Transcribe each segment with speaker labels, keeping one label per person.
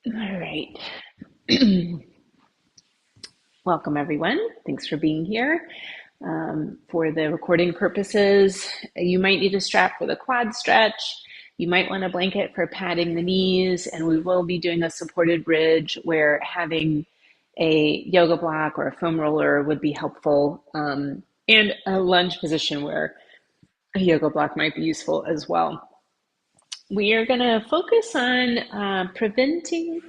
Speaker 1: All right. Welcome, everyone. Thanks for being here. For the recording purposes, you might need a strap for the quad stretch. You might want a blanket for padding the knees, and we will be doing a supported bridge where having a yoga block or a foam roller would be helpful, and a lunge position where a yoga block might be useful as well. We are going to focus on preventing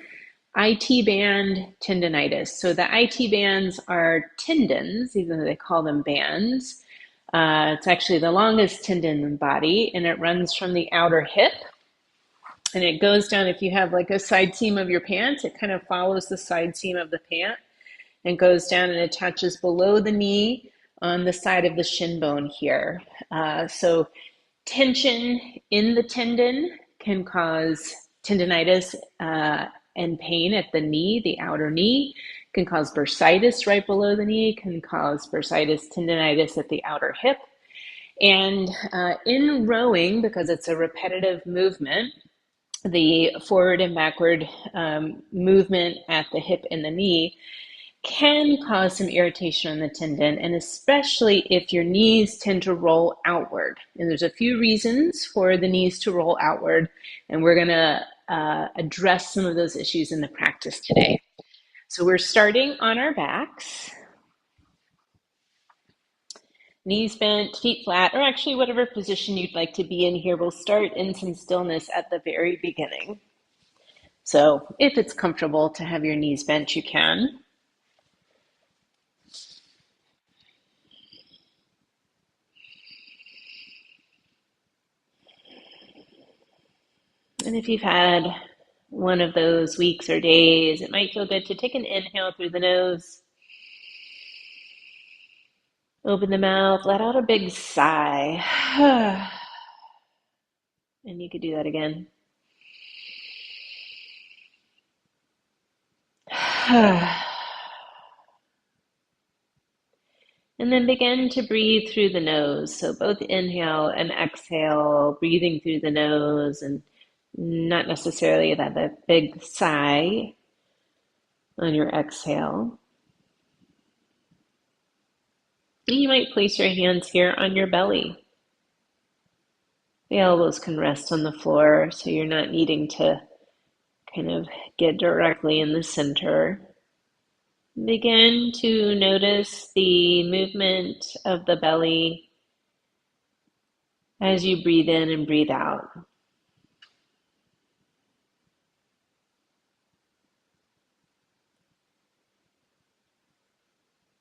Speaker 1: IT band tendonitis. So the IT bands are tendons, even though they call them bands. It's actually the longest tendon in the body, and it runs from the outer hip. And it goes down, if you have like a side seam of your pants, it kind of follows the side seam of the pant and goes down and attaches below the knee on the side of the shin bone here. So tension in the tendon can cause tendonitis and pain at the knee, the outer knee, can cause bursitis right below the knee, can cause bursitis tendonitis at the outer hip. And in rowing, because it's a repetitive movement, the forward and backward movement at the hip and the knee can cause some irritation on the tendon, and especially if your knees tend to roll outward. And there's a few reasons for the knees to roll outward, and we're going to address some of those issues in the practice today. So we're starting on our backs, knees bent, feet flat, or actually whatever position you'd like to be in here. We'll start in some stillness at the very beginning. So if it's comfortable to have your knees bent, you can. And if you've had one of those weeks or days, it might feel good to take an inhale through the nose, open the mouth, let out a big sigh. And you could do that again. And then begin to breathe through the nose. So both inhale and exhale, breathing through the nose, and not necessarily that big sigh on your exhale. You might place your hands here on your belly. The elbows can rest on the floor, so you're not needing to kind of get directly in the center. Begin to notice the movement of the belly as you breathe in and breathe out.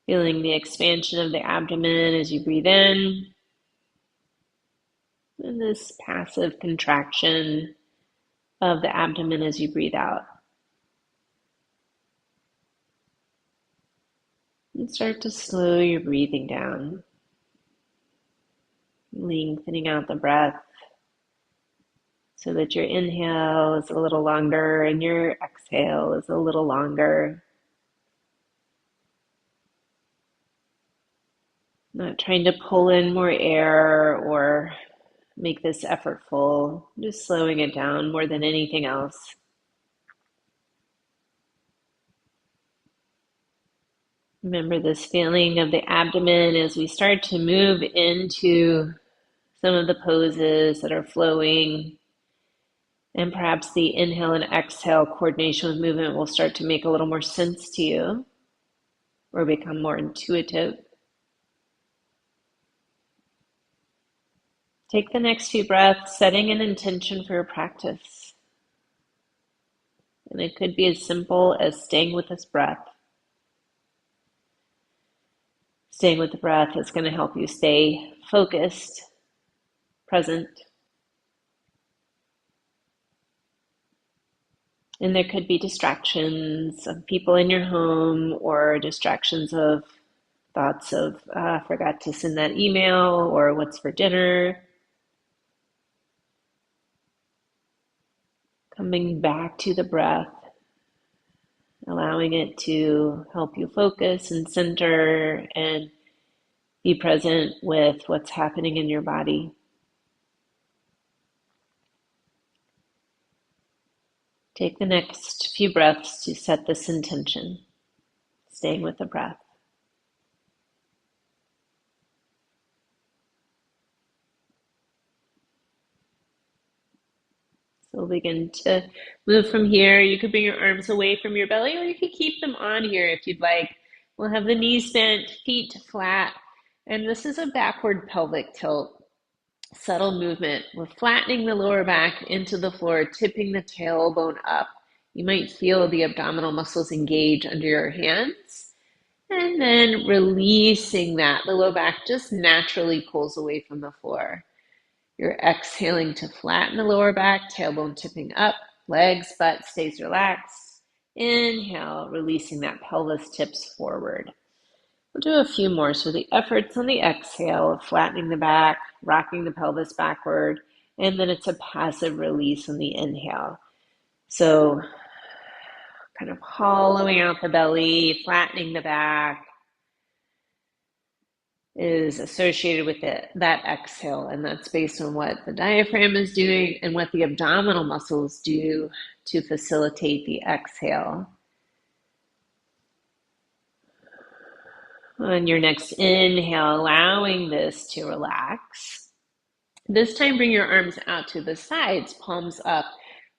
Speaker 1: Feeling the expansion of the abdomen as you breathe in, and this passive contraction of the abdomen as you breathe out. And start to slow your breathing down, lengthening out the breath so that your inhale is a little longer and your exhale is a little longer. Not trying to pull in more air or make this effortful, just slowing it down more than anything else. Remember this feeling of the abdomen as we start to move into some of the poses that are flowing, and perhaps the inhale and exhale coordination with movement will start to make a little more sense to you or become more intuitive. Take the next few breaths, setting an intention for your practice. And it could be as simple as staying with this breath. Staying with the breath is going to help you stay focused, present. And there could be distractions of people in your home or distractions of thoughts of, forgot to send that email or what's for dinner. Coming back to the breath, allowing it to help you focus and center and be present with what's happening in your body. Take the next a few breaths to set this intention, staying with the breath. So we'll begin to move from here. You could bring your arms away from your belly, or you could keep them on here if you'd like. We'll have the knees bent, feet flat, and this is a backward pelvic tilt. Subtle movement. We're flattening the lower back into the floor, tipping the tailbone up. You might feel the abdominal muscles engage under your hands. And then releasing that. The low back just naturally pulls away from the floor. You're exhaling to flatten the lower back, tailbone tipping up, legs, butt stays relaxed. Inhale, releasing that pelvis tips forward. We'll do a few more. So the efforts on the exhale of flattening the back, rocking the pelvis backward, and then it's a passive release on the inhale. So kind of hollowing out the belly, flattening the back is associated with that exhale, and that's based on what the diaphragm is doing and what the abdominal muscles do to facilitate the exhale. On your next inhale, allowing this to relax. This time, bring your arms out to the sides, palms up.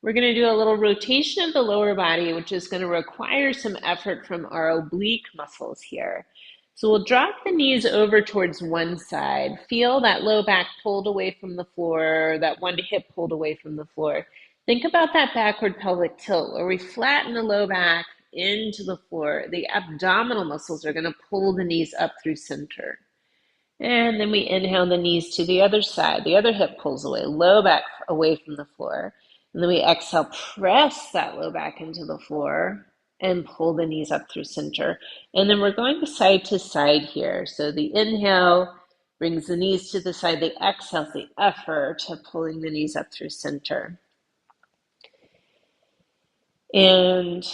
Speaker 1: We're going to do a little rotation of the lower body, which is going to require some effort from our oblique muscles here. So we'll drop the knees over towards one side. Feel that low back pulled away from the floor, that one hip pulled away from the floor. Think about that backward pelvic tilt where we flatten the low back into the floor. The abdominal muscles are going to pull the knees up through center. And then we inhale the knees to the other side. The other hip pulls away, low back away from the floor. And then we exhale, press that low back into the floor and pull the knees up through center. And then we're going side to side here. So the inhale brings the knees to the side. The exhale is the effort of pulling the knees up through center. And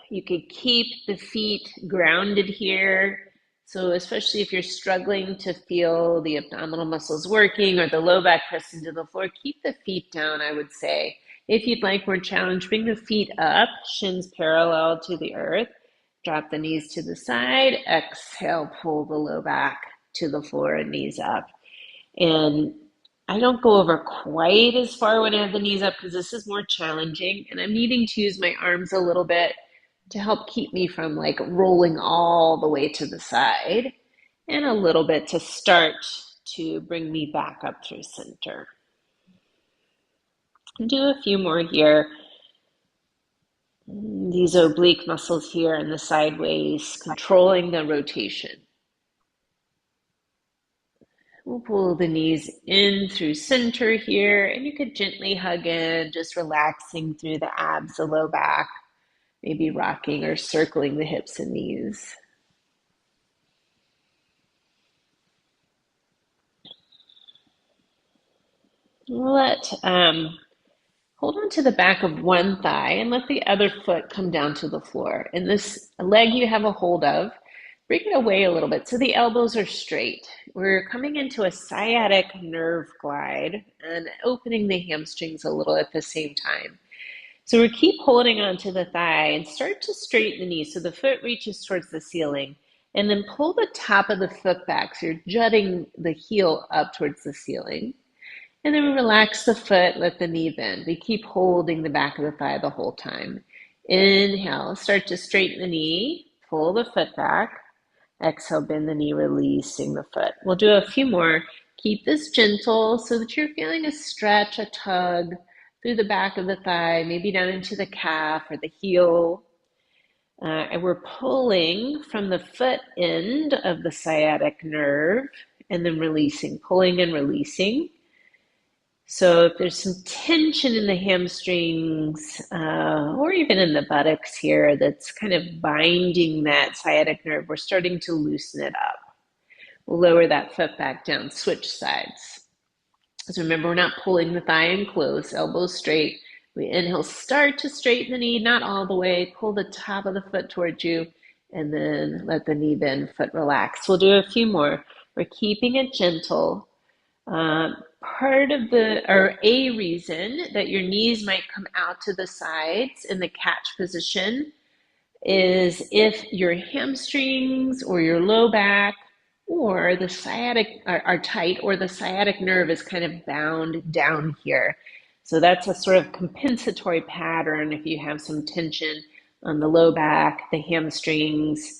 Speaker 1: you could keep the feet grounded here. So especially if you're struggling to feel the abdominal muscles working or the low back pressed into the floor, keep the feet down, I would say. If you'd like more challenge, bring the feet up, shins parallel to the earth. Drop the knees to the side. Exhale, pull the low back to the floor and knees up. And I don't go over quite as far when I have the knees up because this is more challenging. And I'm needing to use my arms a little bit to help keep me from like rolling all the way to the side, and a little bit to start to bring me back up through center. Do a few more here. These oblique muscles here and the sideways, controlling the rotation. We'll pull the knees in through center here, and you could gently hug in, just relaxing through the abs, the low back. Maybe rocking or circling the hips and knees. Hold on to the back of one thigh and let the other foot come down to the floor. And this leg you have a hold of, bring it away a little bit so the elbows are straight. We're coming into a sciatic nerve glide and opening the hamstrings a little at the same time. So we keep holding onto the thigh and start to straighten the knee so the foot reaches towards the ceiling, and then pull the top of the foot back so you're jutting the heel up towards the ceiling. And then we relax the foot, let the knee bend. We keep holding the back of the thigh the whole time. Inhale, start to straighten the knee, pull the foot back. Exhale, bend the knee, releasing the foot. We'll do a few more. Keep this gentle so that you're feeling a stretch, a tug through the back of the thigh, maybe down into the calf or the heel. And we're pulling from the foot end of the sciatic nerve and then releasing, pulling and releasing. So if there's some tension in the hamstrings or even in the buttocks here that's kind of binding that sciatic nerve, we're starting to loosen it up. We'll lower that foot back down, switch sides. So remember, we're not pulling the thigh in close, elbows straight. We inhale, start to straighten the knee, not all the way. Pull the top of the foot towards you, and then let the knee bend, foot relax. We'll do a few more. We're keeping it gentle. Uh, Part of or a reason that your knees might come out to the sides in the catch position is if your hamstrings or your low back or the sciatic are tight, or the sciatic nerve is kind of bound down here. So that's a sort of compensatory pattern if you have some tension on the low back, the hamstrings,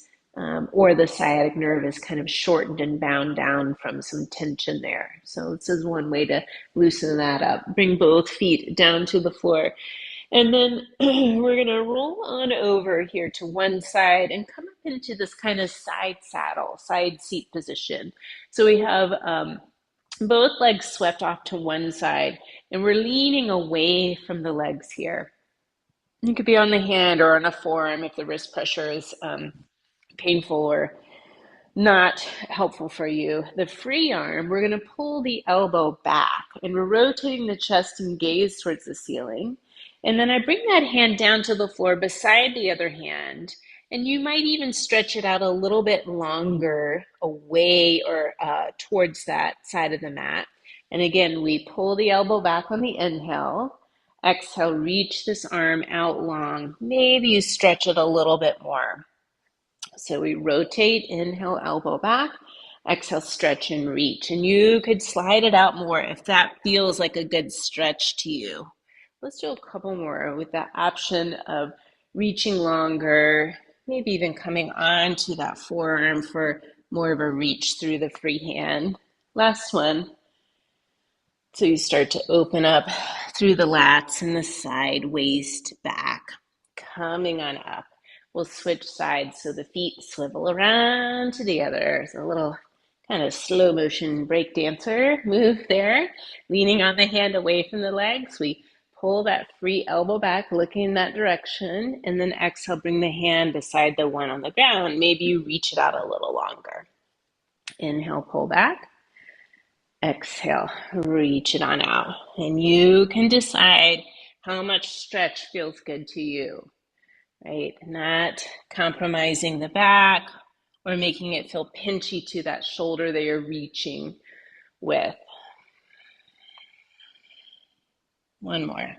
Speaker 1: or the sciatic nerve is kind of shortened and bound down from some tension there. So this is one way to loosen that up. Bring both feet down to the floor. And then we're going to roll on over here to one side and come up into this kind of side saddle, side seat position. So we have both legs swept off to one side, and we're leaning away from the legs here. You could be on the hand or on a forearm if the wrist pressure is painful or not helpful for you. The free arm, we're going to pull the elbow back and we're rotating the chest and gaze towards the ceiling. And then I bring that hand down to the floor beside the other hand. And you might even stretch it out a little bit longer away or towards that side of the mat. And again, we pull the elbow back on the inhale. Exhale, reach this arm out long. Maybe you stretch it a little bit more. So we rotate, inhale, elbow back, exhale, stretch and reach. And you could slide it out more if that feels like a good stretch to you. Let's do a couple more with the option of reaching longer, maybe even coming onto that forearm for more of a reach through the free hand. Last one. So you start to open up through the lats and the side, waist, back, coming on up. We'll switch sides so the feet swivel around to the other. So a little kind of slow motion break dancer move there. Leaning on the hand away from the legs. We pull that free elbow back, looking in that direction. And then exhale, bring the hand beside the one on the ground. Maybe you reach it out a little longer. Inhale, pull back. Exhale, reach it on out. And you can decide how much stretch feels good to you. Right? Not compromising the back or making it feel pinchy to that shoulder that you're reaching with. One more.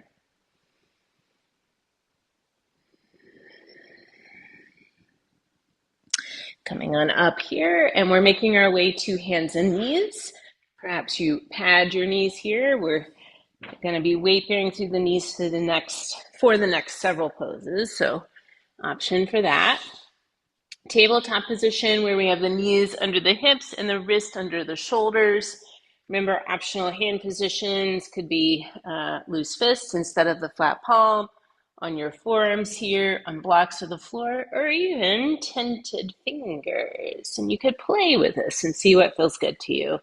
Speaker 1: Coming on up here, and we're making our way to hands and knees. Perhaps you pad your knees here. We're going to be weight bearing through the knees for the next several poses. So option for that. Tabletop position where we have the knees under the hips and the wrist under the shoulders. Remember, optional hand positions could be loose fists instead of the flat palm, on your forearms here, on blocks of the floor, or even tented fingers. And you could play with this and see what feels good to you.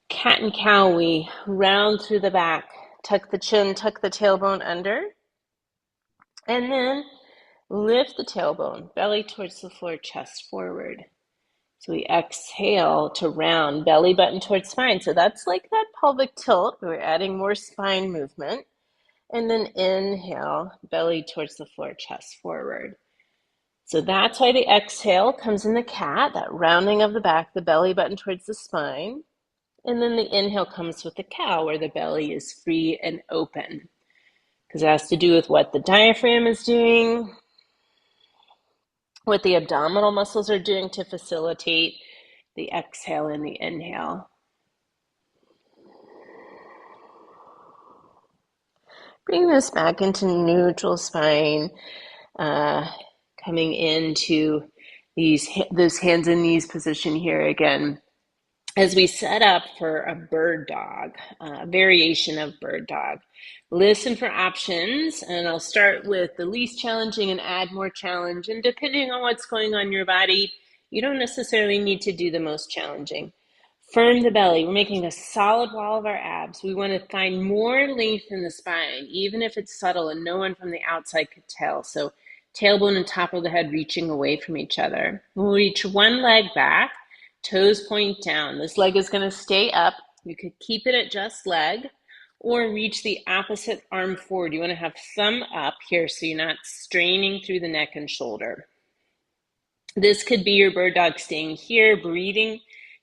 Speaker 1: Cat and cow, we round through the back, tuck the chin, tuck the tailbone under, and then lift the tailbone, belly towards the floor, chest forward. So we exhale to round, belly button towards spine. So that's like that pelvic tilt. We're adding more spine movement. And then inhale, belly towards the floor, chest forward. So that's why the exhale comes in the cat, that rounding of the back, the belly button towards the spine. And then the inhale comes with the cow, where the belly is free and open. Because it has to do with what the diaphragm is doing, what the abdominal muscles are doing to facilitate the exhale and the inhale. Bring this back into neutral spine, coming into those hands and knees position here again. As we set up for a bird dog, a variation of bird dog. Listen for options, and I'll start with the least challenging and add more challenge. And depending on what's going on in your body, you don't necessarily need to do the most challenging. Firm the belly. We're making a solid wall of our abs. We want to find more length in the spine, even if it's subtle and no one from the outside could tell. So tailbone and top of the head reaching away from each other. We'll reach one leg back, toes point down. This leg is going to stay up. You could keep it at just leg or reach the opposite arm forward. You want to have thumb up here so you're not straining through the neck and shoulder. This could be your bird dog staying here, breathing,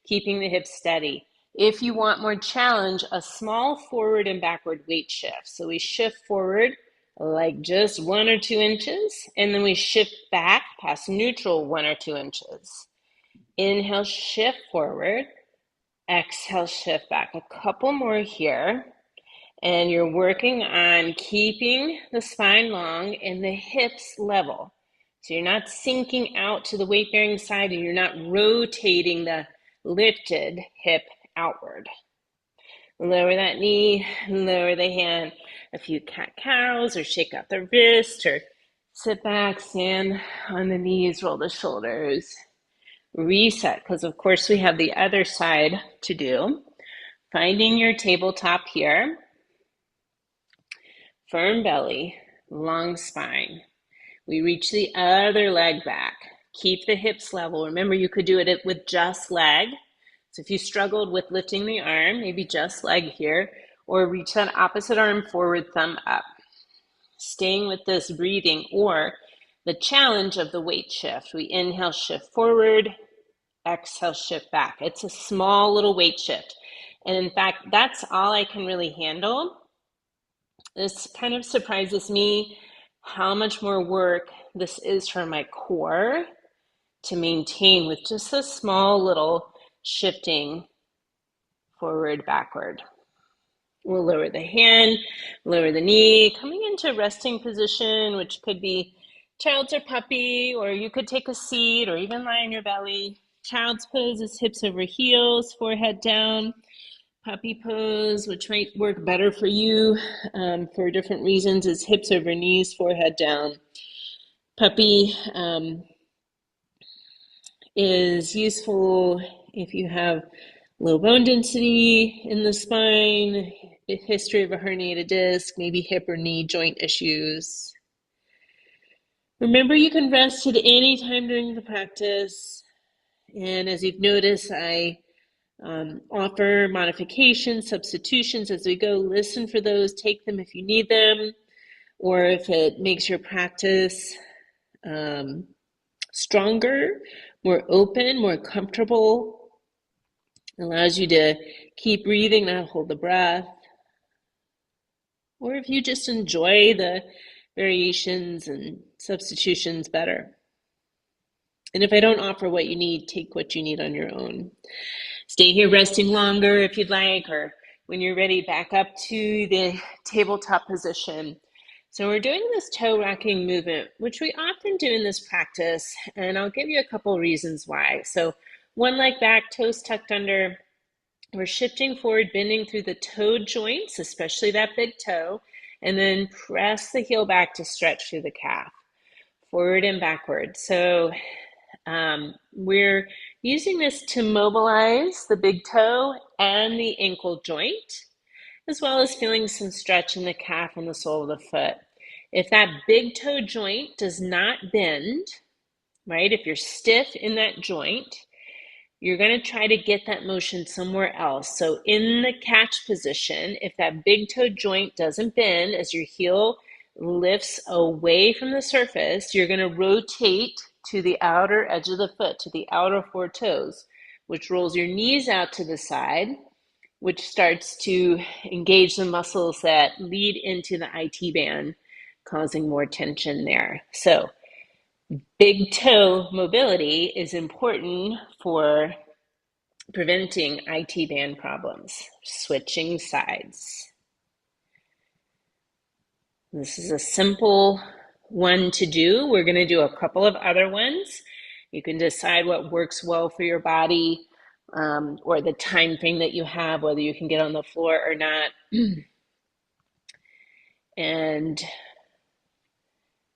Speaker 1: keeping the hips steady. If you want more challenge, a small forward and backward weight shift. So we shift forward like just 1 or 2 inches, and then we shift back past neutral 1 or 2 inches. Inhale, shift forward. Exhale, shift back. A couple more here. And you're working on keeping the spine long and the hips level. So you're not sinking out to the weight-bearing side and you're not rotating the lifted hip outward. Lower that knee, lower the hand. A few cat-cows or shake out the wrist or sit back, stand on the knees, roll the shoulders. Reset, because of course we have the other side to do. Finding your tabletop here. Firm belly, long spine. We reach the other leg back. Keep the hips level. Remember, you could do it with just leg. So if you struggled with lifting the arm, maybe just leg here, or reach that opposite arm forward, thumb up. Staying with this breathing or the challenge of the weight shift. We inhale, shift forward, exhale, shift back. It's a small little weight shift. And in fact, that's all I can really handle. This kind of surprises me how much more work this is for my core to maintain with just a small little shifting forward, backward. We'll lower the hand, lower the knee, coming into resting position, which could be child's or puppy, or you could take a seat or even lie on your belly. Child's pose is hips over heels, forehead down. Puppy pose, which might work better for you for different reasons, is hips over knees, forehead down. Puppy is useful if you have low bone density in the spine, a history of a herniated disc, maybe hip or knee joint issues. Remember, you can rest at any time during the practice. And as you've noticed, I offer modifications, substitutions as we go. Listen for those, take them if you need them, or if it makes your practice stronger, more open, more comfortable, allows you to keep breathing, not hold the breath, or if you just enjoy the variations and substitutions better. And if I don't offer what you need, take what you need on your own. Stay here resting longer if you'd like, or when you're ready, back up to the tabletop position. So we're doing this toe rocking movement, which we often do in this practice, and I'll give you a couple reasons why. So one leg back, toes tucked under. We're shifting forward, bending through the toe joints, especially that big toe, and then press the heel back to stretch through the calf, forward and backward. So we're using this to mobilize the big toe and the ankle joint, as well as feeling some stretch in the calf and the sole of the foot. If that big toe joint does not bend, right, if you're stiff in that joint, you're going to try to get that motion somewhere else. So in the catch position, if that big toe joint doesn't bend as your heel lifts away from the surface, you're going to rotate to the outer edge of the foot, to the outer four toes, which rolls your knees out to the side, which starts to engage the muscles that lead into the IT band, causing more tension there. So big toe mobility is important for preventing IT band problems, switching sides. This is a simple one to do. We're going to do a couple of other ones. You can decide what works well for your body or the time frame that you have, whether you can get on the floor or not. And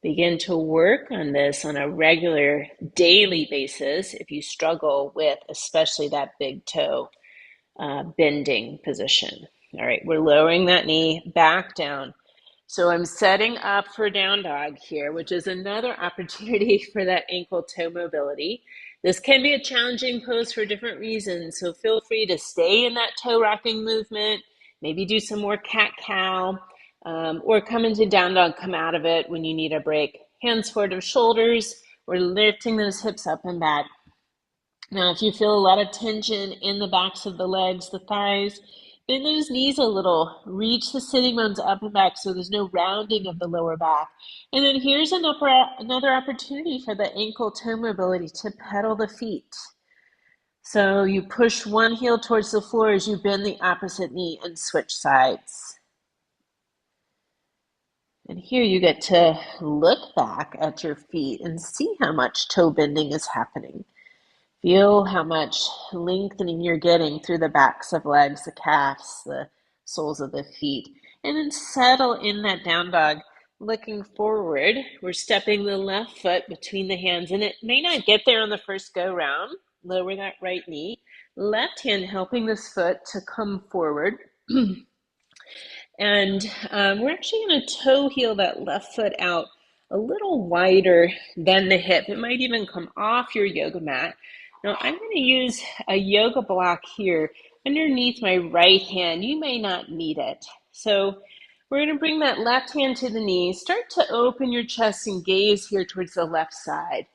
Speaker 1: begin to work on this on a regular daily basis if you struggle with especially that big toe bending position. All right, we're lowering that knee back down. So I'm setting up for down dog here, which is another opportunity for that ankle toe mobility. This can be a challenging pose for different reasons, so feel free to stay in that toe rocking movement, maybe do some more cat-cow, or come into down dog, come out of it when you need a break. Hands forward of shoulders, we're lifting those hips up and back. Now, if you feel a lot of tension in the backs of the legs, the thighs, bend those knees a little. Reach the sitting bones up and back so there's no rounding of the lower back. And then here's another opportunity for the ankle toe mobility to pedal the feet. So you push one heel towards the floor as you bend the opposite knee and switch sides. And here you get to look back at your feet and see how much toe bending is happening. Feel how much lengthening you're getting through the backs of legs, the calves, the soles of the feet. And then settle in that down dog. Looking forward, we're stepping the left foot between the hands, and it may not get there on the first go round. Lower that right knee. Left hand helping this foot to come forward. And we're actually going to toe heel that left foot out a little wider than the hip. It might even come off your yoga mat. Now I'm going to use a yoga block here underneath my right hand. You may not need it. So we're going to bring that left hand to the knee. Start to open your chest and gaze here towards the left side.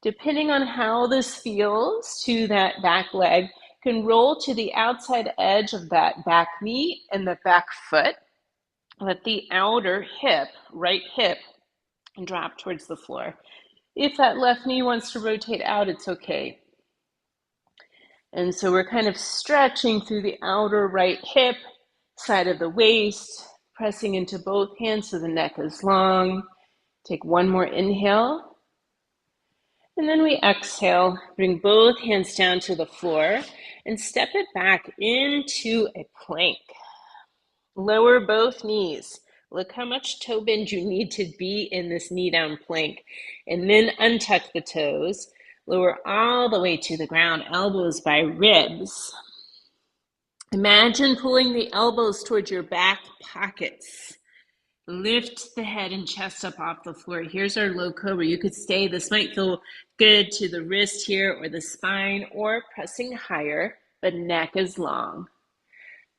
Speaker 1: Depending on how this feels to that back leg, can roll to the outside edge of that back knee and the back foot. Let the outer hip, right hip, drop towards the floor. If that left knee wants to rotate out, it's okay. And so we're kind of stretching through the outer right hip, side of the waist, pressing into both hands so the neck is long. Take one more inhale. And then we exhale, bring both hands down to the floor and step it back into a plank. Lower both knees. Look how much toe bend you need to be in this knee down plank. And then untuck the toes. Lower all the way to the ground, elbows by ribs. Imagine pulling the elbows towards your back pockets. Lift the head and chest up off the floor. Here's our low cobra. You could stay. This might feel good to the wrist here or the spine or pressing higher, but neck is long.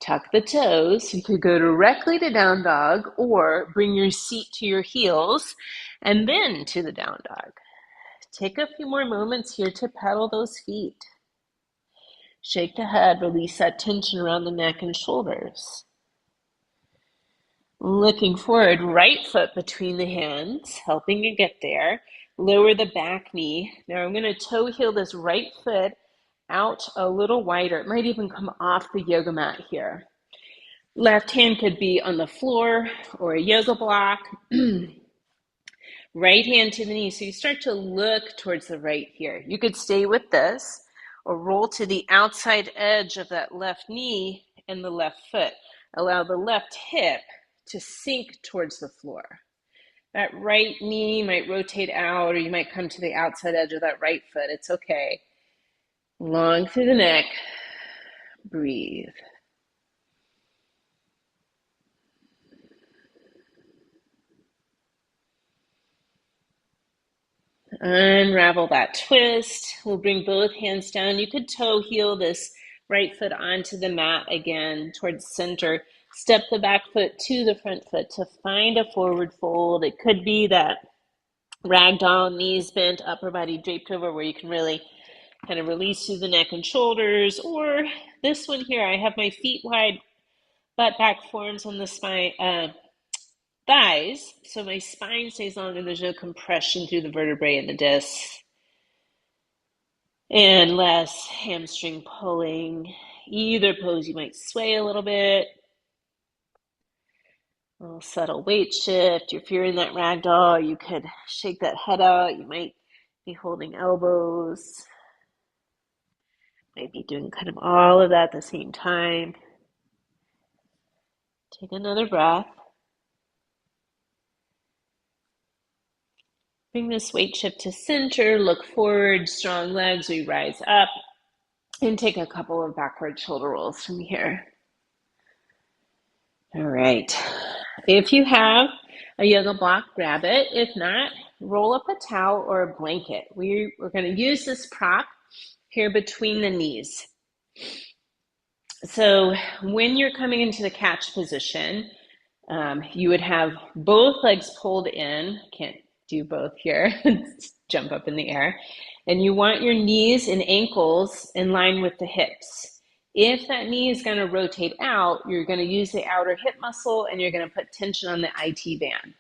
Speaker 1: Tuck the toes. You could go directly to down dog or bring your seat to your heels and then to the down dog. Take a few more moments here to pedal those feet. Shake the head, release that tension around the neck and shoulders. Looking forward, right foot between the hands, helping you get there. Lower the back knee. Now I'm going to toe heel this right foot out a little wider. It might even come off the yoga mat here. Left hand could be on the floor or a yoga block. Right hand to the knee. So you start to look towards the right here. You could stay with this or roll to the outside edge of that left knee and the left foot. Allow the left hip to sink towards the floor. That right knee might rotate out, or you might come to the outside edge of that right foot. It's okay. Long through the neck. Breathe. Unravel that twist. We'll bring both hands down. You could toe heel this right foot onto the mat again towards center. Step the back foot to the front foot to find a forward fold. It could be that ragdoll, knees bent, upper body draped over where you can really kind of release through the neck and shoulders. Or this one here, I have my feet wide, butt back forms on the spine, thighs, so my spine stays long and there's no compression through the vertebrae and the discs. And less hamstring pulling. Either pose, you might sway a little bit. A little subtle weight shift. If you're in that ragdoll, you could shake that head out. You might be holding elbows. Might be doing kind of all of that at the same time. Take another breath. Bring this weight shift to center, look forward, strong legs, we rise up, and take a couple of backward shoulder rolls from here. All right. If you have a yoga block, grab it. If not, roll up a towel or a blanket. We're going to use this prop here between the knees. So when you're coming into the catch position, you would have both legs pulled in. Can't do both here, jump up in the air. And you want your knees and ankles in line with the hips. If that knee is going to rotate out, you're going to use the outer hip muscle and you're going to put tension on the IT band.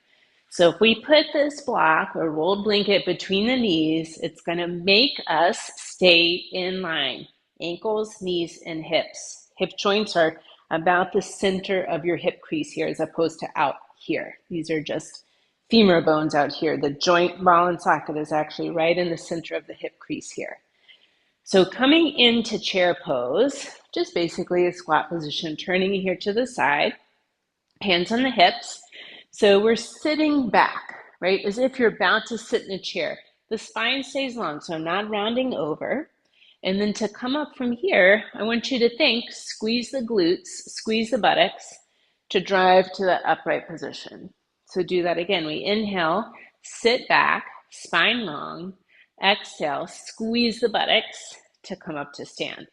Speaker 1: So if we put this block or rolled blanket between the knees, it's going to make us stay in line. Ankles, knees, and hips. Hip joints are about the center of your hip crease here as opposed to out here. These are just femur bones out here. The joint ball and socket is actually right in the center of the hip crease here. So coming into chair pose, just basically a squat position, turning here to the side, hands on the hips. So we're sitting back, right? As if you're about to sit in a chair. The spine stays long, so I'm not rounding over. And then to come up from here, I want you to think, squeeze the glutes, squeeze the buttocks to drive to that upright position. So do that again. We inhale, sit back, spine long. Exhale, squeeze the buttocks to come up to stand.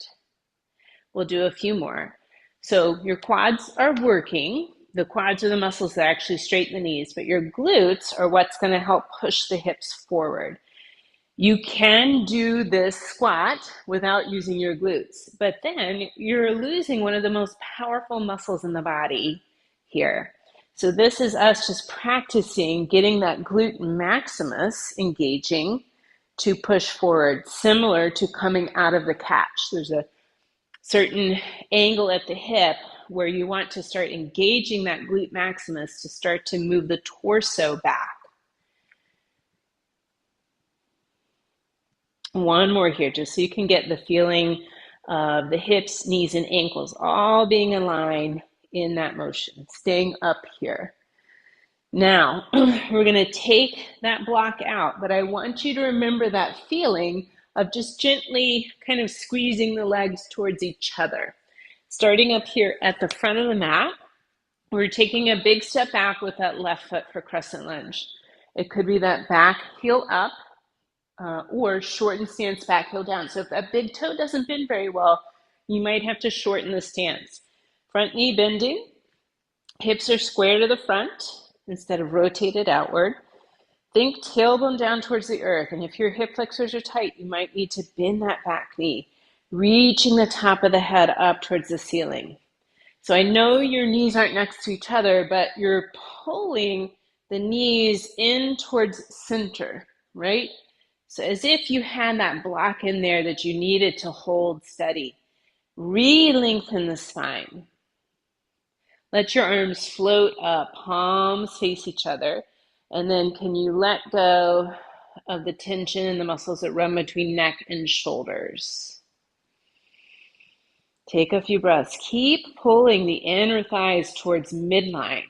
Speaker 1: We'll do a few more. So your quads are working. The quads are the muscles that actually straighten the knees, but your glutes are what's going to help push the hips forward. You can do this squat without using your glutes, but then you're losing one of the most powerful muscles in the body here. So this is us just practicing getting that glute maximus engaging to push forward, similar to coming out of the catch. There's a certain angle at the hip where you want to start engaging that glute maximus to start to move the torso back. One more here, just so you can get the feeling of the hips, knees, and ankles all being in line in that motion, staying up here. Now, we're going to take that block out, but I want you to remember that feeling of just gently kind of squeezing the legs towards each other. Starting up here at the front of the mat, we're taking a big step back with that left foot for crescent lunge. It could be that back heel up or shorten stance, back heel down. So if that big toe doesn't bend very well, you might have to shorten the stance. Front knee bending, hips are square to the front instead of rotated outward. Think tailbone down towards the earth. And if your hip flexors are tight, you might need to bend that back knee, reaching the top of the head up towards the ceiling. So I know your knees aren't next to each other, but you're pulling the knees in towards center, right? So as if you had that block in there that you needed to hold steady. Re-lengthen the spine. Let your arms float up, palms face each other. And then can you let go of the tension in the muscles that run between neck and shoulders? Take a few breaths. Keep pulling the inner thighs towards midline.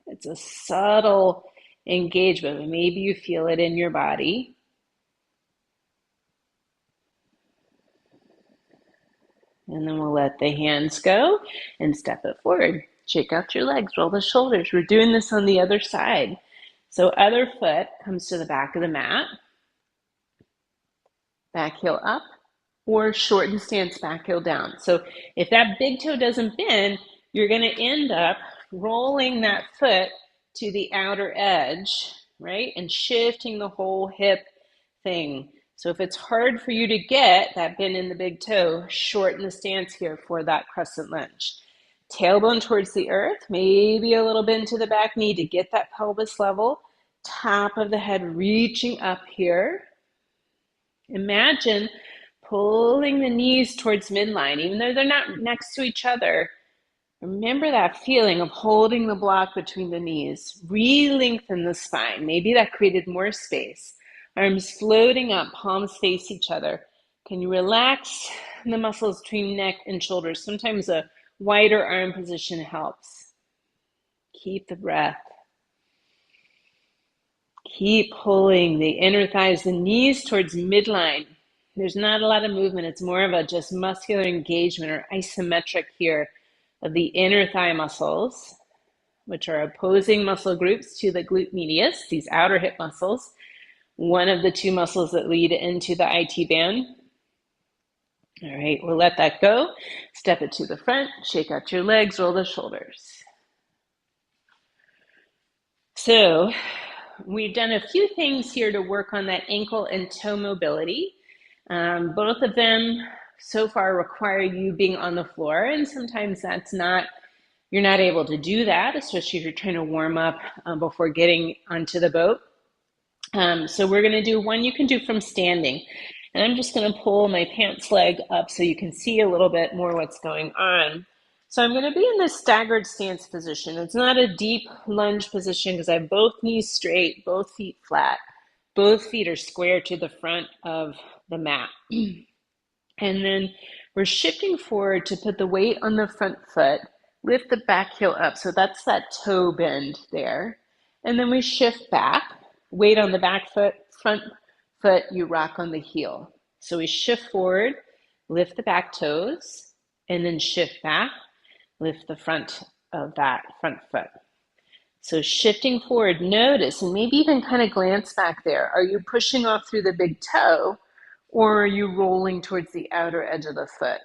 Speaker 1: It's a subtle engagement. Maybe you feel it in your body. And then we'll let the hands go and step it forward. Shake out your legs, roll the shoulders. We're doing this on the other side. So other foot comes to the back of the mat. Back heel up or shorten stance, back heel down. So if that big toe doesn't bend, you're going to end up rolling that foot to the outer edge, right? And shifting the whole hip thing. So if it's hard for you to get that bend in the big toe, shorten the stance here for that crescent lunge. Tailbone towards the earth, maybe a little bend to the back knee to get that pelvis level. Top of the head reaching up here. Imagine pulling the knees towards midline, even though they're not next to each other. Remember that feeling of holding the block between the knees. Re-lengthen the spine. Maybe that created more space. Arms floating up, palms face each other. Can you relax the muscles between neck and shoulders? Sometimes a wider arm position helps. Keep the breath. Keep pulling the inner thighs, the knees towards midline. There's not a lot of movement. It's more of a just muscular engagement or isometric here of the inner thigh muscles, which are opposing muscle groups to the glute medius, these outer hip muscles, one of the two muscles that lead into the IT band. All right, we'll let that go. Step it to the front, shake out your legs, roll the shoulders. So we've done a few things here to work on that ankle and toe mobility. Both of them so far require you being on the floor, and sometimes you're not able to do that, especially if you're trying to warm up before getting onto the boat. So we're going to do one you can do from standing. And I'm just going to pull my pants leg up so you can see a little bit more what's going on. So I'm going to be in this staggered stance position. It's not a deep lunge position because I have both knees straight, both feet flat. Both feet are square to the front of the mat. And then we're shifting forward to put the weight on the front foot, lift the back heel up. So that's that toe bend there. And then we shift back, weight on the back foot, front foot, you rock on the heel. So we shift forward, lift the back toes, and then shift back, lift the front of that front foot. So shifting forward, notice, and maybe even kind of glance back there. Are you pushing off through the big toe, or are you rolling towards the outer edge of the foot?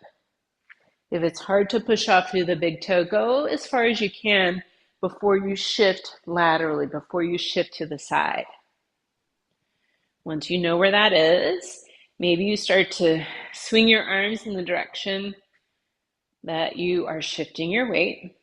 Speaker 1: If it's hard to push off through the big toe, go as far as you can before you shift laterally, before you shift to the side. Once you know where that is, maybe you start to swing your arms in the direction that you are shifting your weight.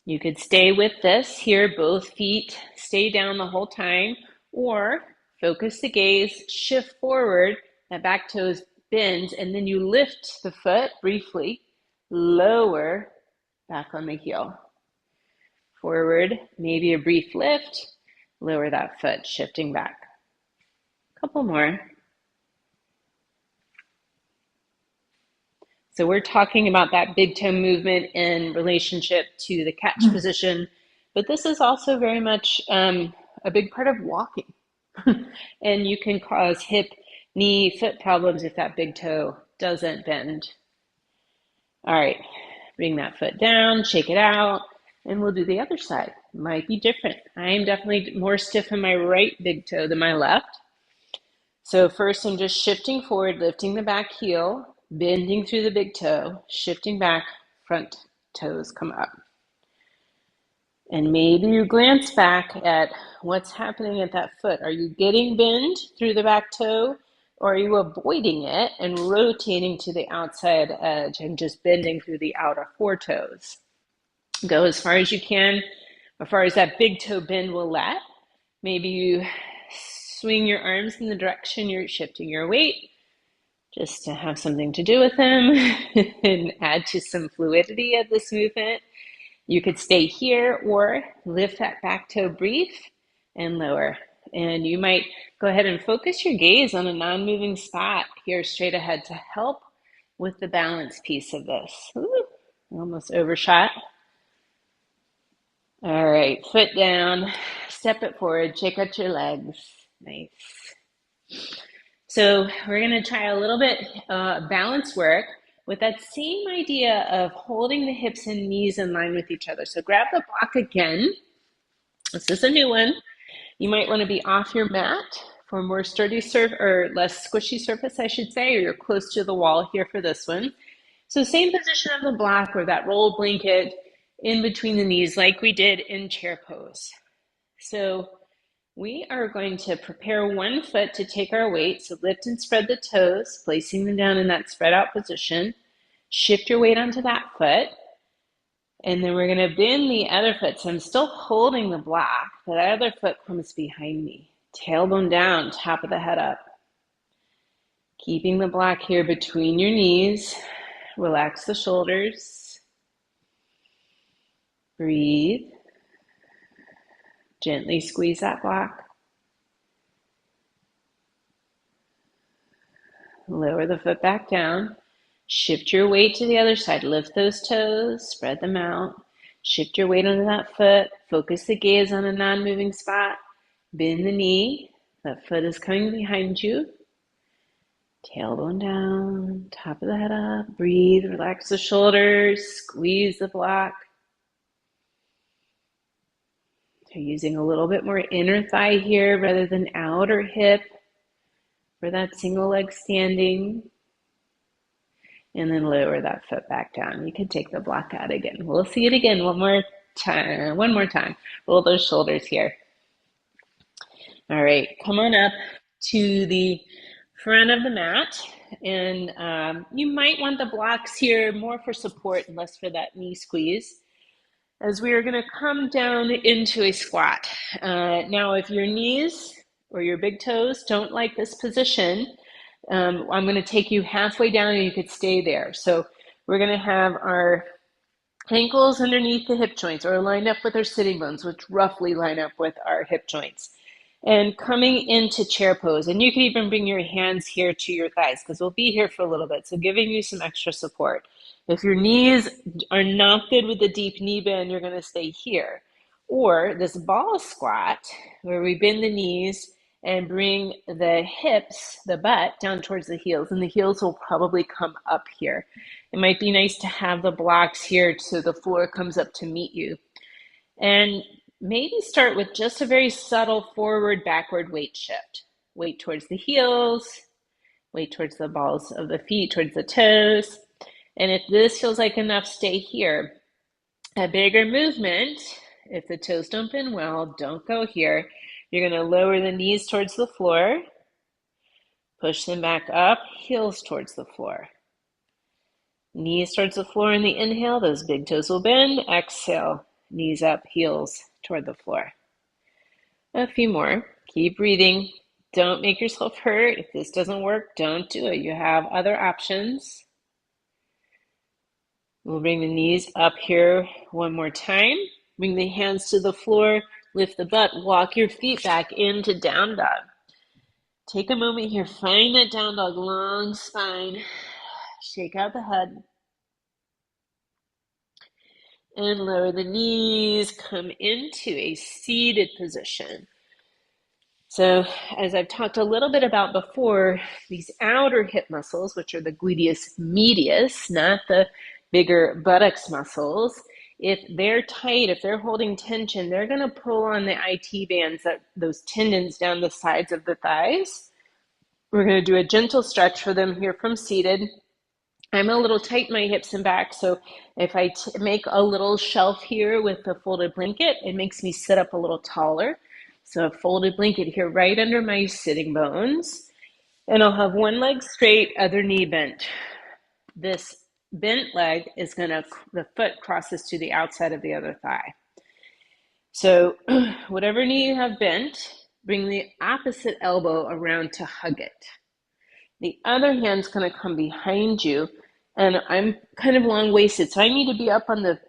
Speaker 1: You could stay with this here, both feet stay down the whole time, or focus the gaze, shift forward, that back toes bends, and then you lift the foot briefly, lower, back on the heel. Forward, maybe a brief lift, lower that foot, shifting back. A couple more. So we're talking about that big toe movement in relationship to the catch position, but this is also very much a big part of walking. And you can cause hip, knee, foot problems if that big toe doesn't bend. All right, bring that foot down, shake it out, and we'll do the other side. Might be different. I am definitely more stiff in my right big toe than my left. So first I'm just shifting forward, lifting the back heel, bending through the big toe, shifting back, front toes come up. And maybe you glance back at what's happening at that foot. Are you getting bend through the back toe, or are you avoiding it and rotating to the outside edge and just bending through the outer four toes? Go as far as you can, as far as that big toe bend will let. Maybe you swing your arms in the direction you're shifting your weight, just to have something to do with them and add to some fluidity of this movement. You could stay here or lift that back toe brief and lower. And you might go ahead and focus your gaze on a non-moving spot here straight ahead to help with the balance piece of this. Ooh, almost overshot. All right, foot down, step it forward, shake out your legs. Nice. So we're going to try a little bit balance work with that same idea of holding the hips and knees in line with each other. So grab the block again. This is a new one. You might want to be off your mat for a more sturdy or less squishy surface, I should say, or you're close to the wall here for this one. So same position of the block or that rolled blanket in between the knees like we did in chair pose. So we are going to prepare one foot to take our weight. So lift and spread the toes, placing them down in that spread out position. Shift your weight onto that foot. And then we're going to bend the other foot. So I'm still holding the block. The other foot comes behind me. Tailbone down, top of the head up. Keeping the block here between your knees. Relax the shoulders. Breathe. Gently squeeze that block. Lower the foot back down. Shift your weight to the other side. Lift those toes, spread them out. Shift your weight onto that foot. Focus the gaze on a non-moving spot. Bend the knee. That foot is coming behind you. Tailbone down, top of the head up. Breathe, relax the shoulders, squeeze the block. So using a little bit more inner thigh here rather than outer hip for that single leg standing. And then lower that foot back down. You can take the block out again. We'll see it again. One more. time. One more time. Roll those shoulders here. All right, come on up to the front of the mat. And you might want the blocks here more for support and less for that knee squeeze, as we are going to come down into a squat. Now, if your knees or your big toes don't like this position, I'm going to take you halfway down and you could stay there. So we're going to have our ankles underneath the hip joints or lined up with our sitting bones, which roughly line up with our hip joints. And coming into chair pose, and you can even bring your hands here to your thighs because we'll be here for a little bit, so giving you some extra support. If your knees are not good with the deep knee bend, you're going to stay here. Or this ball squat, where we bend the knees and bring the hips, the butt, down towards the heels, and the heels will probably come up here. It might be nice to have the blocks here so the floor comes up to meet you. And maybe start with just a very subtle forward, backward weight shift. Weight towards the heels, weight towards the balls of the feet, towards the toes. And if this feels like enough, stay here. A bigger movement, if the toes don't bend well, don't go here. You're going to lower the knees towards the floor, push them back up, heels towards the floor. Knees towards the floor in the inhale, those big toes will bend. Exhale, knees up, heels toward the floor. A few more. Keep breathing. Don't make yourself hurt. If this doesn't work, don't do it. You have other options. We'll bring the knees up here one more time. Bring the hands to the floor. Lift the butt. Walk your feet back into down dog. Take a moment here. Find that down dog. Long spine. Shake out the head. And lower the knees. Come into a seated position. So as I've talked a little bit about before, these outer hip muscles, which are the gluteus medius, not the bigger buttocks muscles, if they're tight, if they're holding tension, they're going to pull on the IT bands, those tendons down the sides of the thighs. We're going to do a gentle stretch for them here from seated. I'm a little tight in my hips and back, so if I make a little shelf here with a folded blanket, it makes me sit up a little taller. So a folded blanket here right under my sitting bones. And I'll have one leg straight, other knee bent. This bent leg is the foot crosses to the outside of the other thigh. So whatever knee you have bent, bring the opposite elbow around to hug it. The other hand's going to come behind you, and I'm kind of long-waisted, so I need to be up on the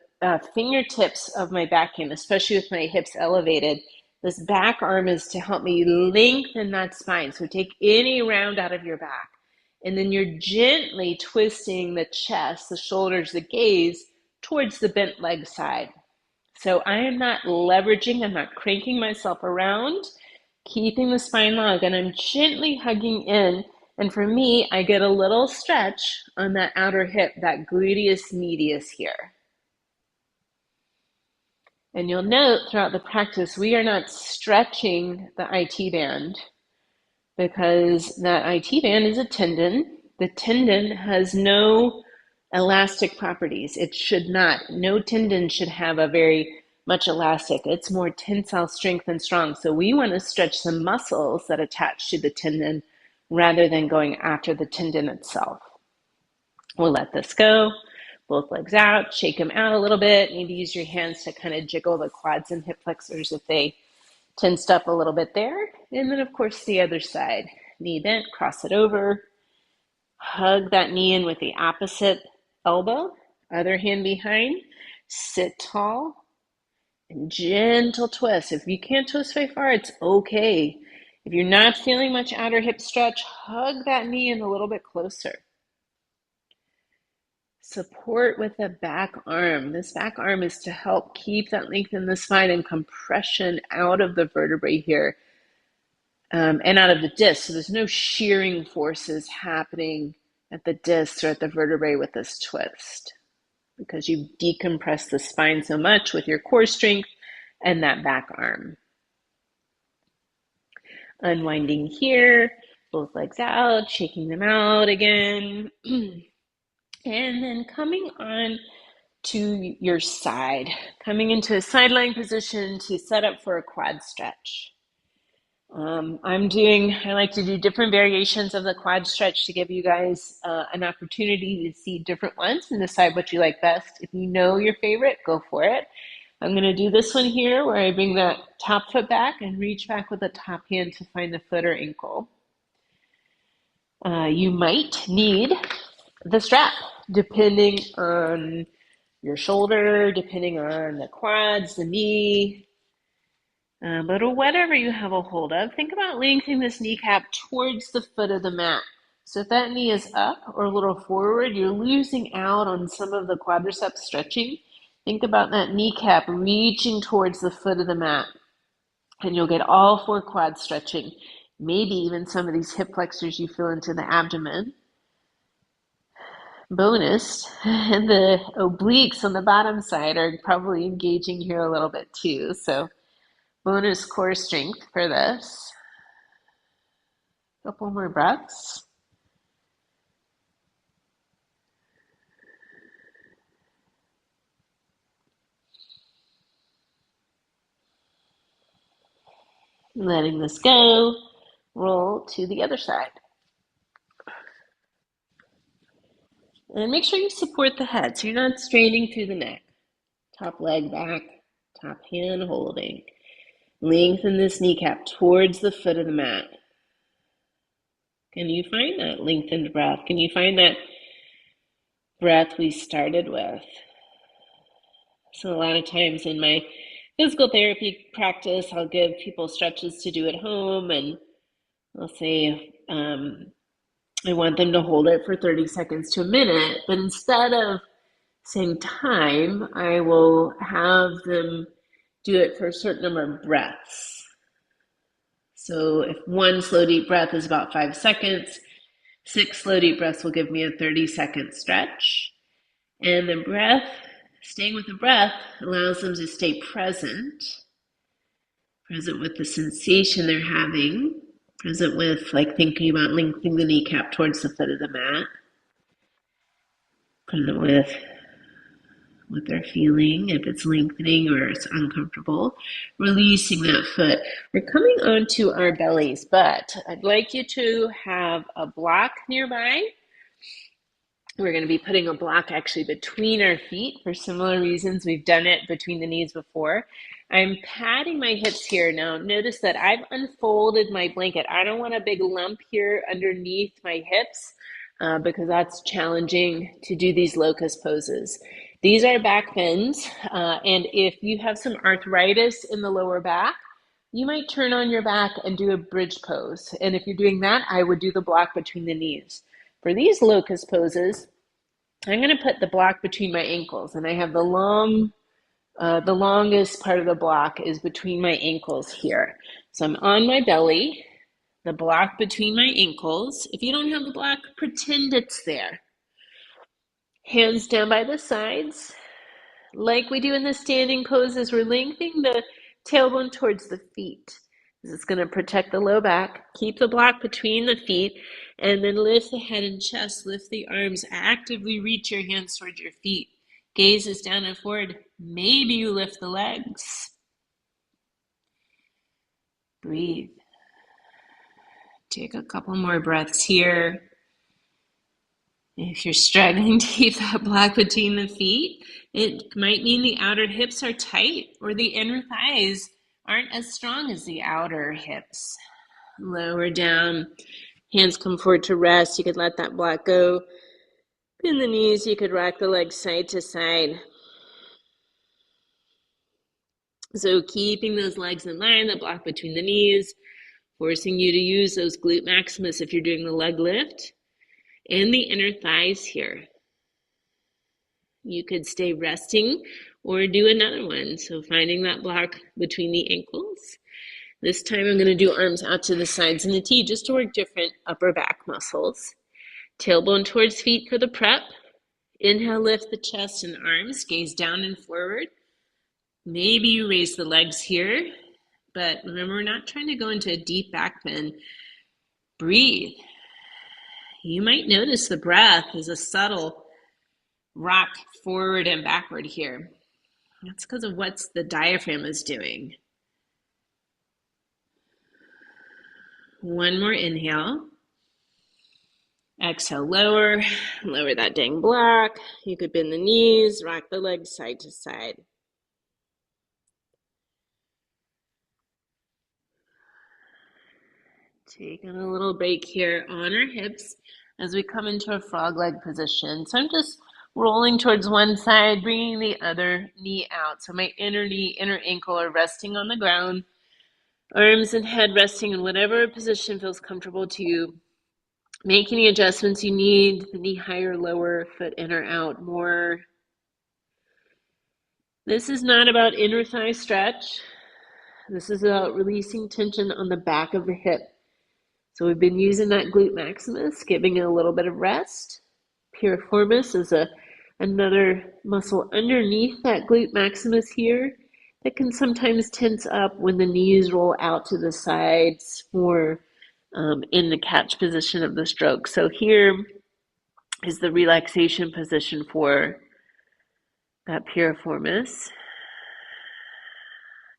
Speaker 1: fingertips of my back hand, especially with my hips elevated. This back arm is to help me lengthen that spine. So take any round out of your back. And then you're gently twisting the chest, the shoulders, the gaze towards the bent leg side. So I am not leveraging, I'm not cranking myself around, keeping the spine long, and I'm gently hugging in. And for me, I get a little stretch on that outer hip, that gluteus medius here. And you'll note throughout the practice, we are not stretching the IT band because that IT band is a tendon. The tendon has no elastic properties. It should not. No tendon should have a very much elastic. It's more tensile strength and strong. So we want to stretch the muscles that attach to the tendon rather than going after the tendon itself. We'll let this go. Both legs out, shake them out a little bit. Maybe use your hands to kind of jiggle the quads and hip flexors if they tensed up a little bit there. And then, of course, the other side. Knee bent, cross it over. Hug that knee in with the opposite elbow. Other hand behind. Sit tall and gentle twist. If you can't twist very far, it's okay. If you're not feeling much outer hip stretch, hug that knee in a little bit closer. Support with the back arm. This back arm is to help keep that length in the spine and compression out of the vertebrae here and out of the disc. So there's no shearing forces happening at the discs or at the vertebrae with this twist because you decompress the spine so much with your core strength and that back arm. Unwinding here, both legs out, shaking them out again. And then coming on to your side, coming into a side lying position to set up for a quad stretch. I like to do different variations of the quad stretch to give you guys an opportunity to see different ones and decide what you like best. If you know your favorite, go for it. I'm going to do this one here where I bring that top foot back and reach back with the top hand to find the foot or ankle. You might need the strap depending on your shoulder, depending on the quads, the knee, but whatever you have a hold of, think about lengthening this kneecap towards the foot of the mat. So if that knee is up or a little forward, you're losing out on some of the quadriceps stretching. Think about that kneecap reaching towards the foot of the mat, and you'll get all four quads stretching, maybe even some of these hip flexors you feel into the abdomen. Bonus, the obliques on the bottom side are probably engaging here a little bit too. So bonus core strength for this. Couple more breaths. Letting this go. Roll to the other side. And make sure you support the head so you're not straining through the neck. Top leg back, top hand holding. Lengthen this kneecap towards the foot of the mat. Can you find that lengthened breath? Can you find that breath we started with? So a lot of times in my physical therapy practice, I'll give people stretches to do at home, and I'll say I want them to hold it for 30 seconds to a minute, but instead of saying time, I will have them do it for a certain number of breaths. So if one slow deep breath is about 5 seconds, 6 slow deep breaths will give me a 30-second stretch. And the breath, staying with the breath, allows them to stay present with the sensation they're having, present with like thinking about lengthening the kneecap towards the foot of the mat, present with what they're feeling, if it's lengthening or it's uncomfortable, releasing that foot. We're coming onto our bellies, but I'd like you to have a block nearby. We're going to be putting a block actually between our feet for similar reasons. We've done it between the knees before. I'm patting my hips here. Now, notice that I've unfolded my blanket. I don't want a big lump here underneath my hips because that's challenging to do these locust poses. These are back bends, and if you have some arthritis in the lower back, you might turn on your back and do a bridge pose. And if you're doing that, I would do the block between the knees. For these locust poses, I'm going to put the block between my ankles, and I have the longest part of the block is between my ankles here. So I'm on my belly, the block between my ankles. If you don't have the block, pretend it's there. Hands down by the sides. Like we do in the standing poses, we're lengthening the tailbone towards the feet. This is going to protect the low back. Keep the block between the feet, and then lift the head and chest, lift the arms, actively reach your hands towards your feet. Gaze is down and forward. Maybe you lift the legs. Breathe. Take a couple more breaths here. If you're struggling to keep that block between the feet, it might mean the outer hips are tight or the inner thighs aren't as strong as the outer hips. Lower down, hands come forward to rest. You could let that block go. Bend the knees, you could rock the legs side to side. So keeping those legs in line, the block between the knees, forcing you to use those glute maximus if you're doing the leg lift, and the inner thighs here. You could stay resting or do another one. So finding that block between the ankles. This time I'm going to do arms out to the sides and the T just to work different upper back muscles. Tailbone towards feet for the prep. Inhale, lift the chest and arms, gaze down and forward. Maybe you raise the legs here, but remember, we're not trying to go into a deep back bend. Breathe. You might notice the breath is a subtle rock forward and backward here. That's because of what the diaphragm is doing. One more inhale. Exhale, lower that dang block. You could bend the knees, rock the legs side to side. Taking a little break here on our hips as we come into a frog leg position. So I'm just rolling towards one side, bringing the other knee out. So my inner knee, inner ankle are resting on the ground. Arms and head resting in whatever position feels comfortable to you. Make any adjustments you need, the knee higher, lower, foot in or out more. This is not about inner thigh stretch. This is about releasing tension on the back of the hip. So we've been using that glute maximus, giving it a little bit of rest. Piriformis is another muscle underneath that glute maximus here that can sometimes tense up when the knees roll out to the sides or in the catch position of the stroke. So here is the relaxation position for that piriformis.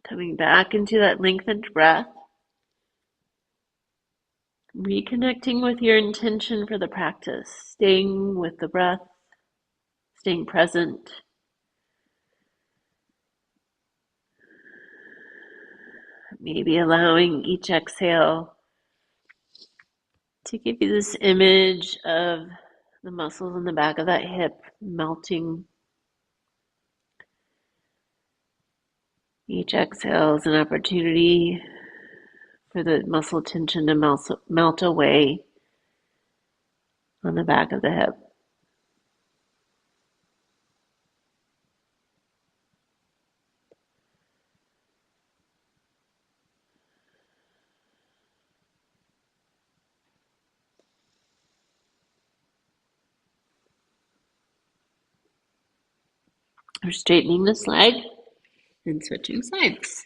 Speaker 1: Coming back into that lengthened breath. Reconnecting with your intention for the practice. Staying with the breath. Staying present. Maybe allowing each exhale to give you this image of the muscles in the back of that hip melting. Each exhale is an opportunity for the muscle tension to melt away on the back of the hip. We're straightening this leg and switching sides.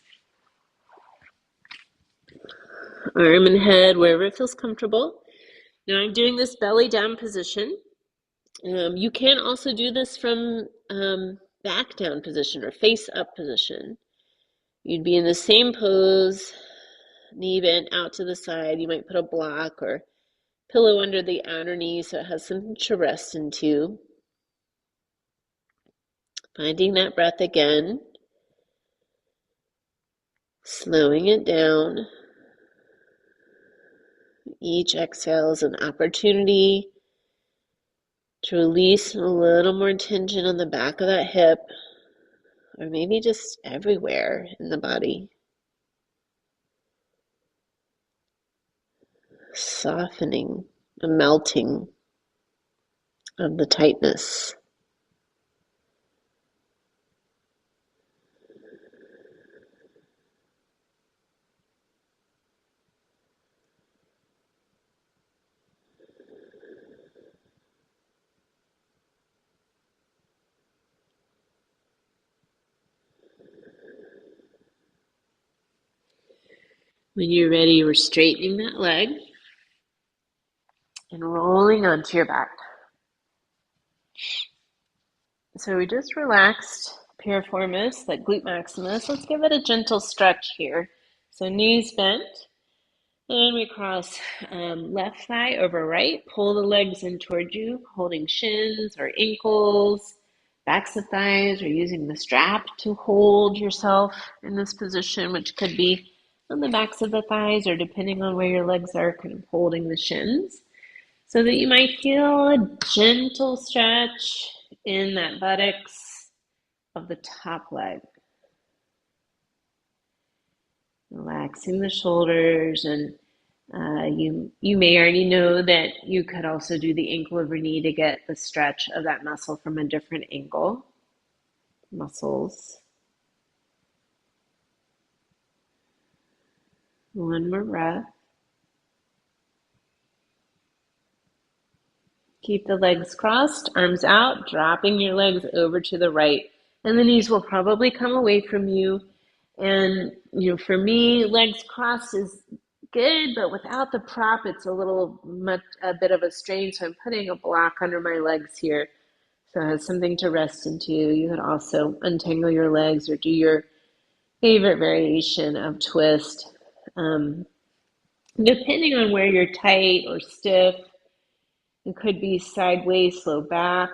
Speaker 1: Arm and head wherever it feels comfortable. Now I'm doing this belly down position. You can also do this from back down position or face up position. You'd be in the same pose, knee bent out to the side. You might put a block or pillow under the outer knee so it has something to rest into. Finding that breath again. Slowing it down. Each exhale is an opportunity to release a little more tension on the back of that hip, or maybe just everywhere in the body. Softening, a melting of the tightness. When you're ready, we're straightening that leg and rolling onto your back. So we just relaxed piriformis, that glute maximus. Let's give it a gentle stretch here. So knees bent, and we cross left thigh over right. Pull the legs in toward you, holding shins or ankles, backs of thighs, or using the strap to hold yourself in this position, which could be on the backs of the thighs or depending on where your legs are, kind of holding the shins. So that you might feel a gentle stretch in that buttocks of the top leg. Relaxing the shoulders, and you may already know that you could also do the ankle over knee to get the stretch of that muscle from a different angle. Muscles. One more breath. Keep the legs crossed, arms out, dropping your legs over to the right. And the knees will probably come away from you. And, for me, legs crossed is good, but without the prop, it's a bit of a strain. So I'm putting a block under my legs here So it has something to rest into. You could also untangle your legs or do your favorite variation of twist. Um, Depending on where you're tight or stiff, it could be sideways, low back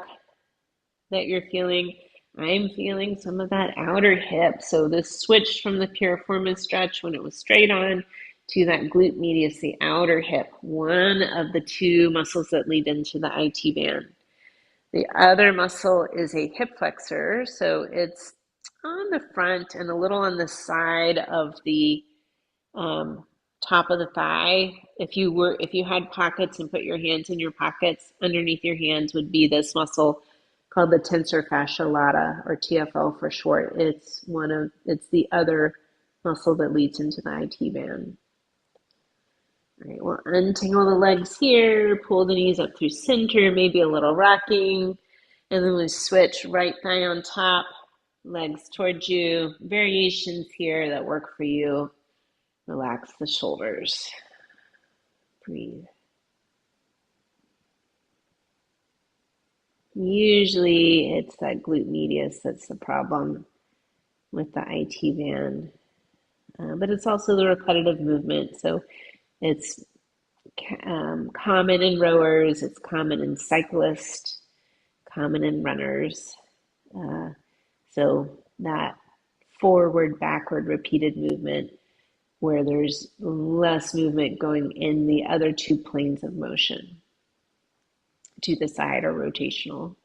Speaker 1: that you're feeling. I'm feeling some of that outer hip. So this switch from the piriformis stretch when it was straight on to that glute medius, the outer hip, one of the two muscles that lead into the IT band. The other muscle is a hip flexor, so it's on the front and a little on the side of the um, top of the thigh. If you had pockets and put your hands in your pockets, underneath your hands would be this muscle called the tensor fascia lata, or TFL for short. It's the other muscle that leads into the IT band. All right, we'll untangle the legs here, pull the knees up through center, maybe a little rocking, and then we switch right thigh on top, legs towards you. Variations here that work for you. Relax the shoulders. Breathe. Usually it's that glute medius that's the problem with the IT band, but it's also the repetitive movement. So it's common in rowers, it's common in cyclists, common in runners. Uh, so that forward, backward, repeated movement where there's less movement going in the other two planes of motion, to the side or rotational.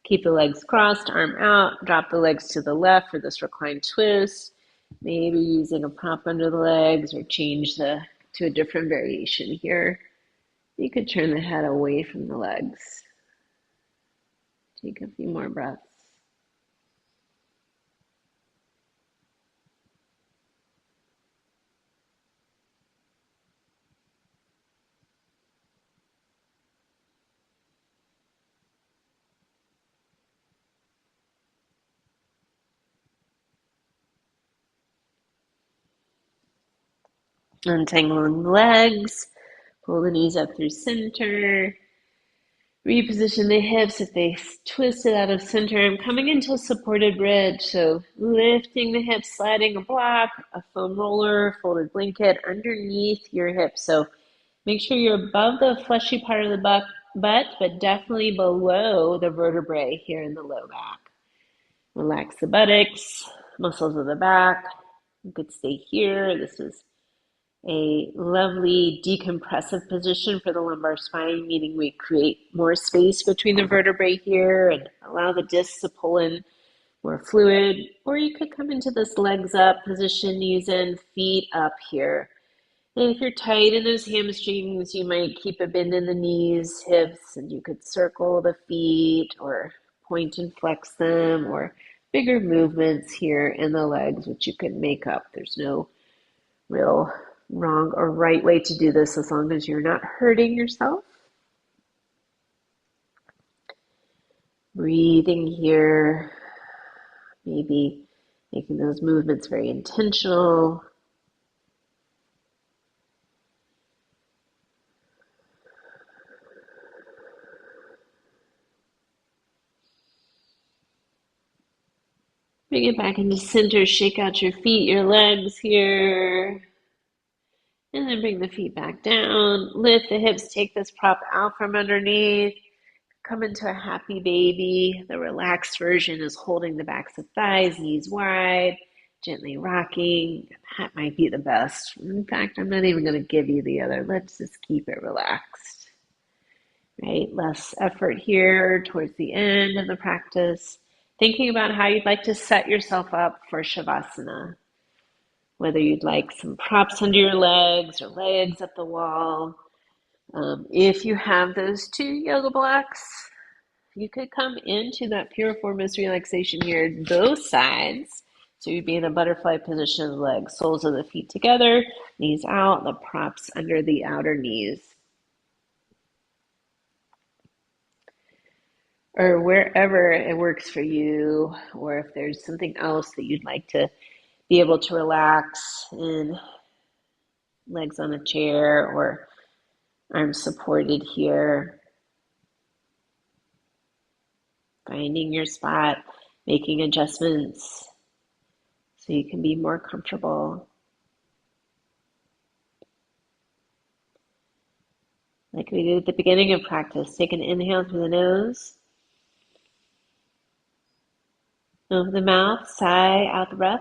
Speaker 1: Keep the legs crossed, arm out, drop the legs to the left for this reclined twist, maybe using a prop under the legs or change to a different variation here. You could turn the head away from the legs. Take a few more breaths. Untangling the legs, pull the knees up through center, reposition the hips if they twisted out of center. I'm coming into a supported bridge, so lifting the hips, sliding a block, a foam roller, folded blanket underneath your hips. So make sure you're above the fleshy part of the butt, but definitely below the vertebrae here in the low back. Relax the buttocks, muscles of the back. You could stay here. This is a lovely decompressive position for the lumbar spine, meaning we create more space between the vertebrae here and allow the discs to pull in more fluid. Or you could come into this legs up position, knees in, feet up here. And if you're tight in those hamstrings, you might keep a bend in the knees, hips, and you could circle the feet or point and flex them, or bigger movements here in the legs, which you can make up. There's no real wrong or right way to do this as long as you're not hurting yourself. Breathing here, maybe making those movements very intentional. Bring it back into center, shake out your feet, your legs here. And then bring the feet back down. Lift the hips, take this prop out from underneath. Come into a happy baby. The relaxed version is holding the backs of thighs, knees wide, gently rocking. That might be the best. In fact, I'm not even going to give you the other. Let's just keep it relaxed. Right? Less effort here towards the end of the practice. Thinking about how you'd like to set yourself up for Shavasana. Whether you'd like some props under your legs or legs up the wall. If you have those two yoga blocks, you could come into that piriformis relaxation here, both sides. So you'd be in a butterfly position, legs, soles of the feet together, knees out, the props under the outer knees. Or wherever it works for you, or if there's something else that you'd like to be able to relax in, legs on a chair or arms supported here. finding your spot, making adjustments so you can be more comfortable. Like we did at the beginning of practice, take an inhale through the nose, over the mouth, sigh out the breath,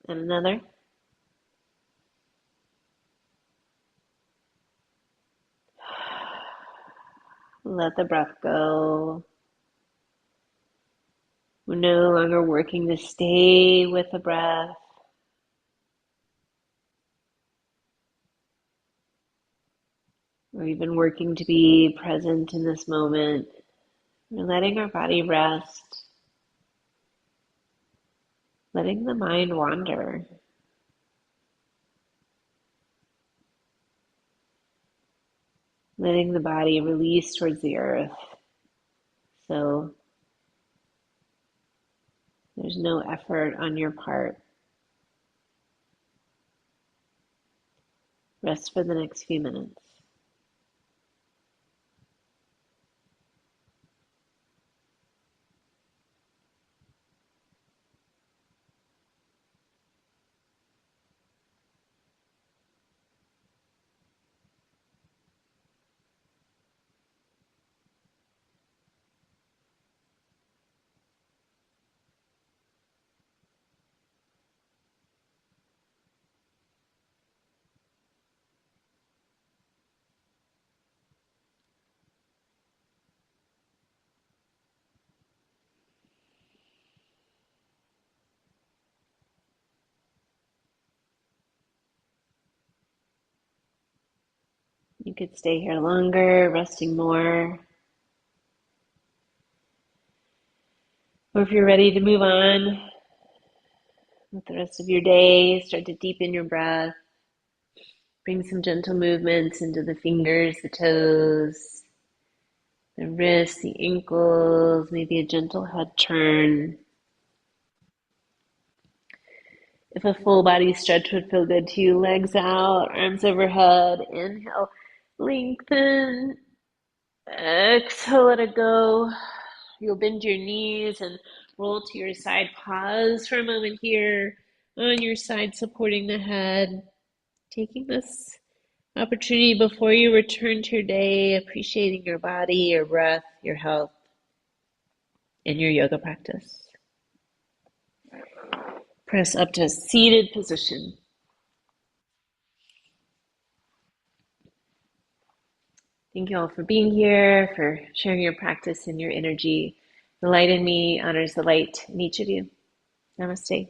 Speaker 1: and another. Let the breath go. We're no longer working to stay with the breath. We're even working to be present in this moment. We're letting our body rest, letting the mind wander, letting the body release towards the earth. So there's no effort on your part. Rest for the next few minutes. You could stay here longer, resting more. Or if you're ready to move on with the rest of your day, start to deepen your breath. Bring some gentle movements into the fingers, the toes, the wrists, the ankles, maybe a gentle head turn. If a full body stretch would feel good to you, legs out, arms overhead. Inhale, lengthen. Exhale, let it go. You'll bend your knees and roll to your side. Pause for a moment here on your side, supporting the head. Taking this opportunity before you return to your day, appreciating your body, your breath, your health, and your yoga practice. Press up to a seated position. Thank you all for being here, for sharing your practice and your energy. The light in me honors the light in each of you. Namaste.